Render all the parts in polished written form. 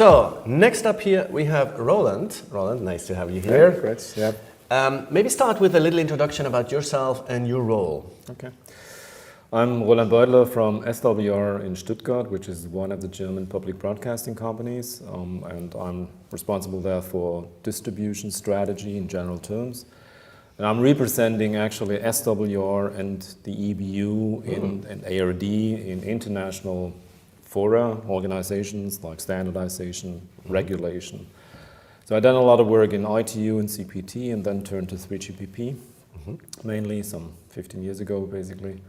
So, next up here we have Roland. Roland, nice to have you here. Yeah, great. Yeah. Maybe start with a little introduction about yourself and your role. Okay. I'm Roland Beutler from SWR in Stuttgart, which is one of the German public broadcasting companies, and I'm responsible there for distribution strategy in general terms. And I'm representing actually SWR and the EBU and ARD in international fora, organizations like standardization, regulation. So I've done a lot of work in ITU and CPT and then turned to 3GPP, mainly some 15 years ago basically.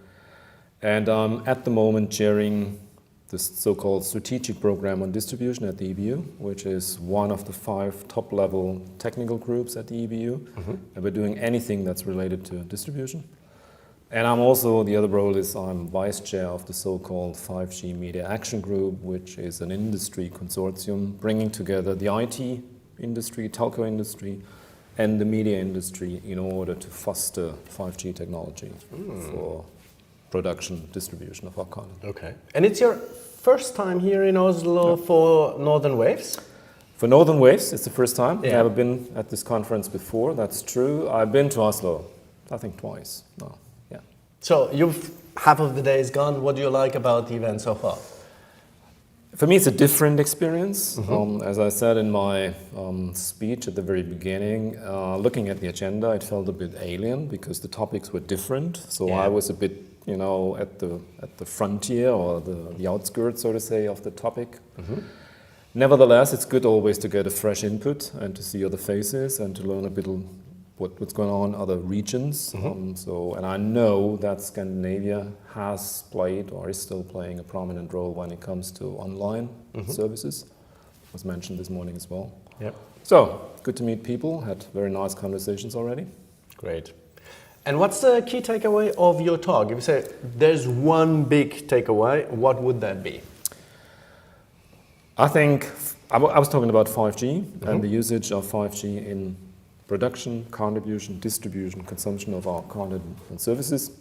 And I'm at the moment chairing this so-called strategic program on distribution at the EBU, which is one of the 5 top-level technical groups at the EBU. And we're doing anything that's related to distribution. And I'm also, the other role is I'm vice chair of the so-called 5G Media Action Group, which is an industry consortium bringing together the IT industry, telco industry, and the media industry in order to foster 5G technology for production, distribution of our content. Okay. And it's your first time here in Oslo for Northern Waves? For Northern Waves, it's the first time. Yeah. I've never been at this conference before, that's true. I've been to Oslo, I think twice. No, yeah. So, half of the day is gone. What do you like about the event so far? For me, it's a different experience. As I said in my speech at the very beginning, looking at the agenda, it felt a bit alien because the topics were different. So I was a bit, you know, at the frontier or the outskirts, so to say, of the topic. Nevertheless, it's good always to get a fresh input and to see other faces and to learn a bit what's going on in other regions. And I know that Scandinavia has played or is still playing a prominent role when it comes to online services. Was mentioned this morning as well. Yep. So, good to meet people, had very nice conversations already. Great. And what's the key takeaway of your talk? If you say there's one big takeaway, what would that be? I think, I was talking about 5G and the usage of 5G in production, contribution, distribution, consumption of our content and services.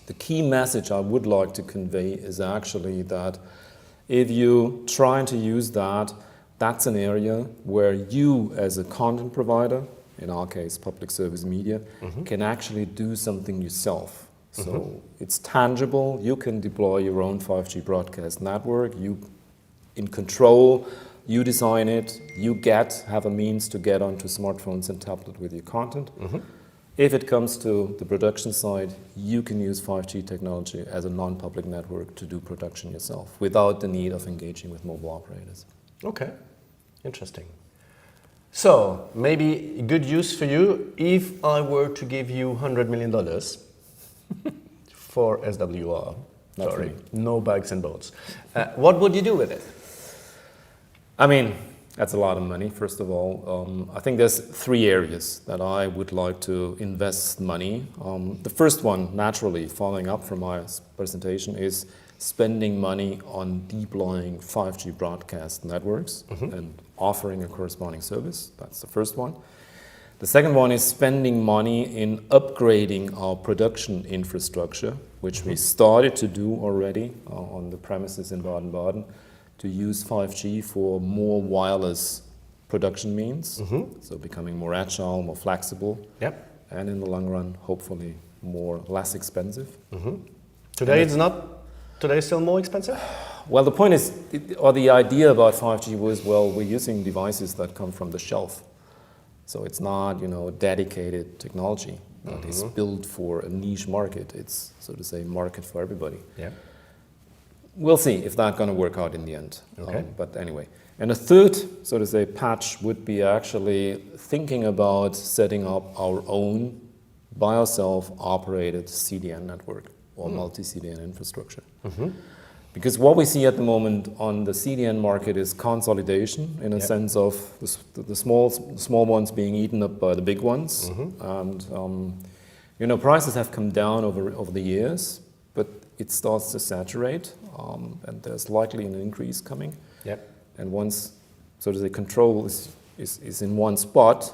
The key message I would like to convey is actually that if you try to use that, that's an area where you as a content provider, in our case public service media, can actually do something yourself. So it's tangible, you can deploy your own 5G broadcast network, you in control, you design it, you have a means to get onto smartphones and tablet with your content. If it comes to the production side, you can use 5G technology as a non-public network to do production yourself without the need of engaging with mobile operators. Okay, interesting. So, maybe good use for you if I were to give you $100 million for SWR. Not Sorry, for me. no bags and boats. What would you do with it? I mean, that's a lot of money, first of all. I think there's 3 areas that I would like to invest money. The first one, naturally, following up from my presentation, is spending money on deploying 5G broadcast networks and offering a corresponding service. That's the first one. The second one is spending money in upgrading our production infrastructure, which we started to do already on the premises in Baden-Baden, to use 5G for more wireless production means, so becoming more agile, more flexible, and in the long run, hopefully, less expensive. Today it's not. Today it's still more expensive? Well, the point is, or the idea about 5G was, well, we're using devices that come from the shelf. So it's not, you know, dedicated technology that is built for a niche market. It's, so to say, market for everybody. Yeah. We'll see if that's going to work out in the end. Okay. But anyway. And a third, so to say, patch would be actually thinking about setting up our own, by ourselves, operated CDN network or multi-CDN infrastructure. Because what we see at the moment on the CDN market is consolidation in a sense of the small ones being eaten up by the big ones. And you know, prices have come down over the years, but it starts to saturate, and there's likely an increase coming. And once, so to say, control is in one spot,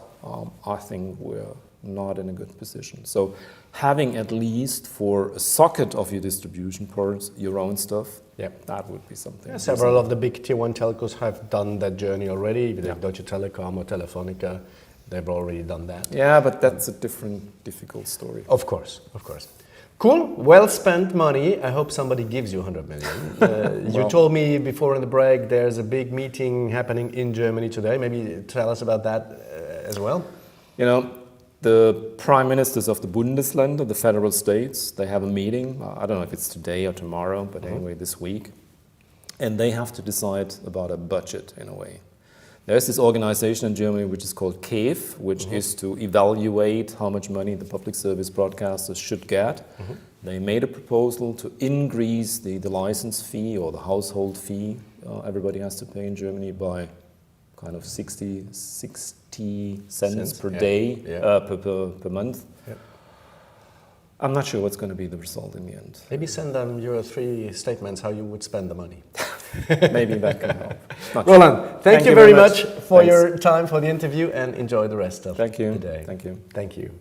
I think we're not in a good position. So having at least for a socket of your distribution ports your own stuff, that would be something. Yeah, several of the big tier 1 telcos have done that journey already. Yeah. Deutsche Telekom or Telefonica, they've already done that. Yeah, but that's a difficult story. Of course. Cool, well spent money. I hope somebody gives you 100 million. You told me before in the break there's a big meeting happening in Germany today. Maybe tell us about that as well. You know, the prime ministers of the Bundesländer, the federal states, they have a meeting. I don't know if it's today or tomorrow, but anyway, this week. And they have to decide about a budget in a way. There's this organization in Germany which is called KEF, which is to evaluate how much money the public service broadcasters should get. They made a proposal to increase the license fee or the household fee everybody has to pay in Germany by kind of 60 cents per day, per month. Yeah. I'm not sure what's going to be the result in the end. Maybe send them your 3 statements how you would spend the money. Maybe that can help. Roland, thank you very much for your time for the interview and enjoy the rest of the day. Thank you. Thank you.